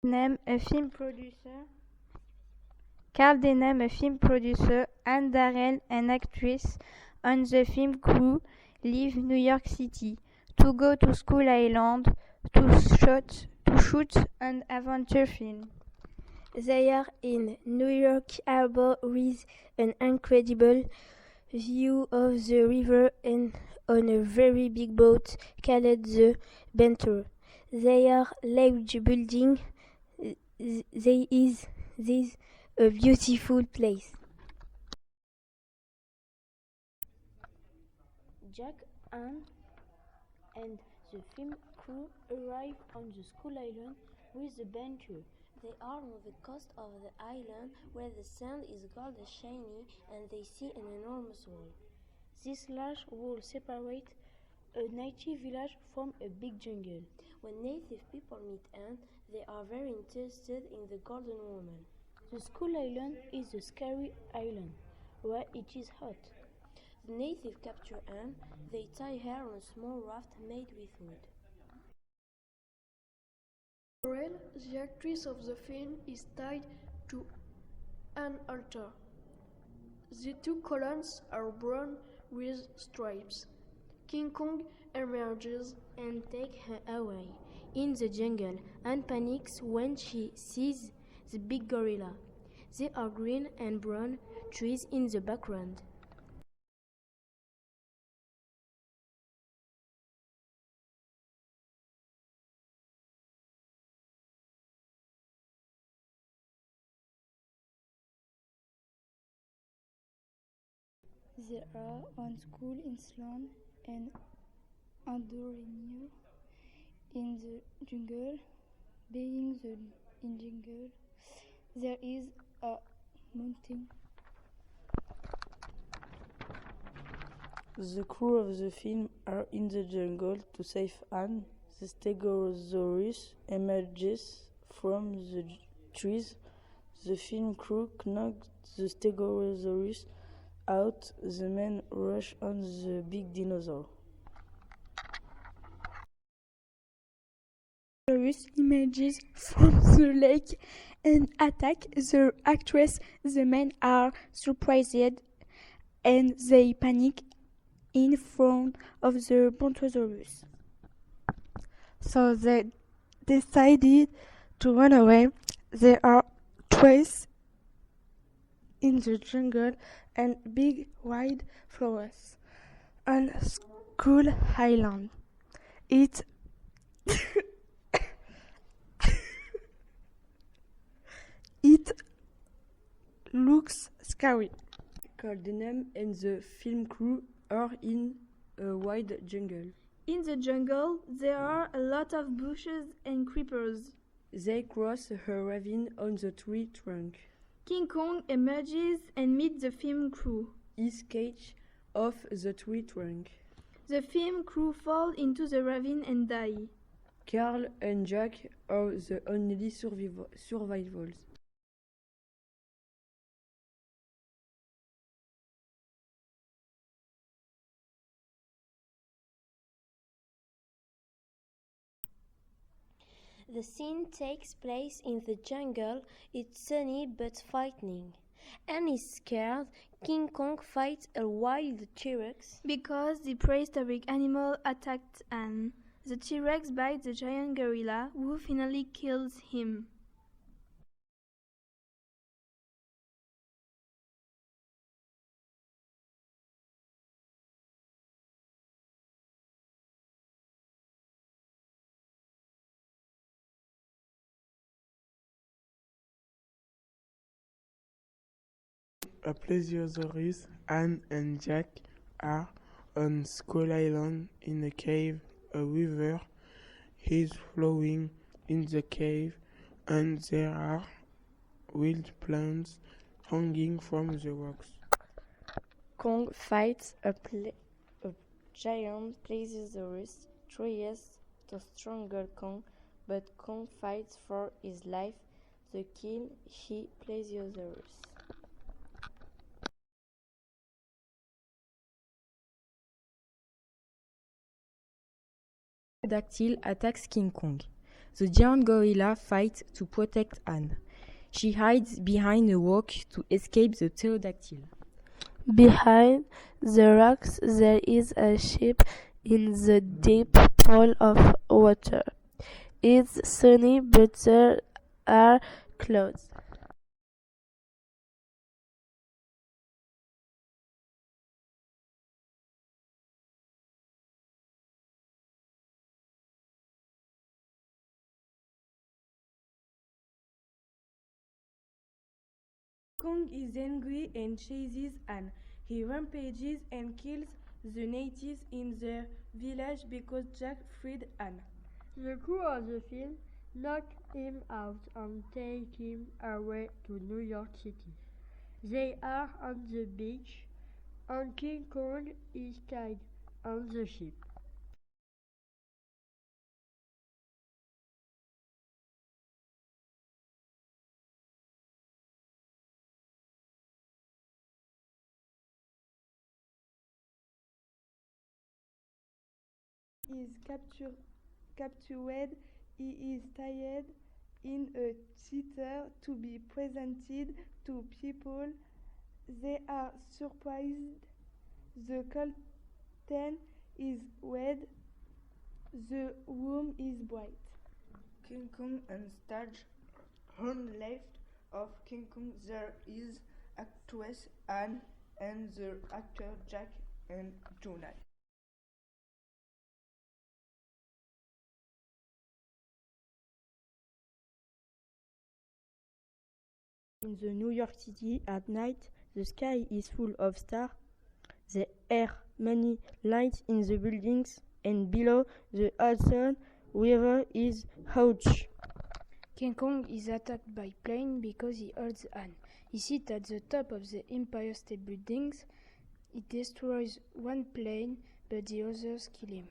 Denham, a film producer. Carl Denham, a film producer. Anne Darrell, an actress on the film crew, leave New York City to go to Skull Island to shoot an adventure film. They are in New York Harbor with an incredible view of the river and on a very big boat called the Banter. They are large building. This a beautiful place. Jack, Anne, and the film crew arrive on the Skull Island with the Banter. They are on the coast of the island where the sand is gold and shiny and they see an enormous wall. This large wall separates a native village from a big jungle. When native people meet Anne, they are very interested in the Golden Woman. The Skull Island is a scary island where it is hot. The natives capture Anne. They tie her on a small raft made with wood. Darrell, the actress of the film, is tied to an altar. The two columns are brown with stripes. King Kong emerges and takes her away. In the jungle, Anne panics when she sees the big gorilla. There are green and brown trees in the background. They are on school in Sloan and Andorinier in the jungle. Being in jungle, there is a mountain. The crew of the film are in the jungle to save Anne. The Stegosaurus emerges from the trees. The film crew knocks the Stegosaurus out. The men rush on the big dinosaur. Stegosaurus emerges from the lake and attacks the actress. The men are surprised and they panic in front of the Brontosaurus. So they decided to run away. There are trees in the jungle and big wide flowers on Skull Island. It it looks scary. Carl Denham and the film crew are in a wide jungle. In the jungle, there are a lot of bushes and creepers. They cross a ravine on the tree trunk. King Kong emerges and meets the film crew. He's caged off the tree trunk. The film crew fall into the ravine and die. Carl and Jack are the only survivors. The scene takes place in the jungle. It's sunny but frightening. Anne is scared. King Kong fights a wild T-Rex. Because the prehistoric animal attacked Anne. The T-Rex bites the giant gorilla, who finally kills him. A plesiosaurus, Anne and Jack are on Skull Island in a cave. A river is flowing in the cave, and there are wild plants hanging from the rocks. Kong fights a giant plesiosaurus, tries to strangle Kong, but Kong fights for his life to kill the plesiosaurus. Pterodactyl attacks King Kong. The giant gorilla fights to protect Anne. She hides behind a rock to escape the pterodactyl. Behind the rocks there is a ship in the deep pool of water. It's sunny, but there are clouds. Kong is angry and chases Anne. He rampages and kills the natives in their village because Jack freed Anne. The crew of the film knock him out and take him away to New York City. They are on the beach, and King Kong is tied on the ship. Is captured, he is tied in a theater to be presented to people. They are surprised. The curtain is red. The room is bright. King Kong and stage. On left of King Kong there is actress Anne and the actor Jack and Jonah. In the New York City at night, the sky is full of stars. There are many lights in the buildings, and below the Hudson River is huge. King Kong is attacked by plane because he holds Anne. He sits at the top of the Empire State Buildings. He destroys one plane, but the others kill him.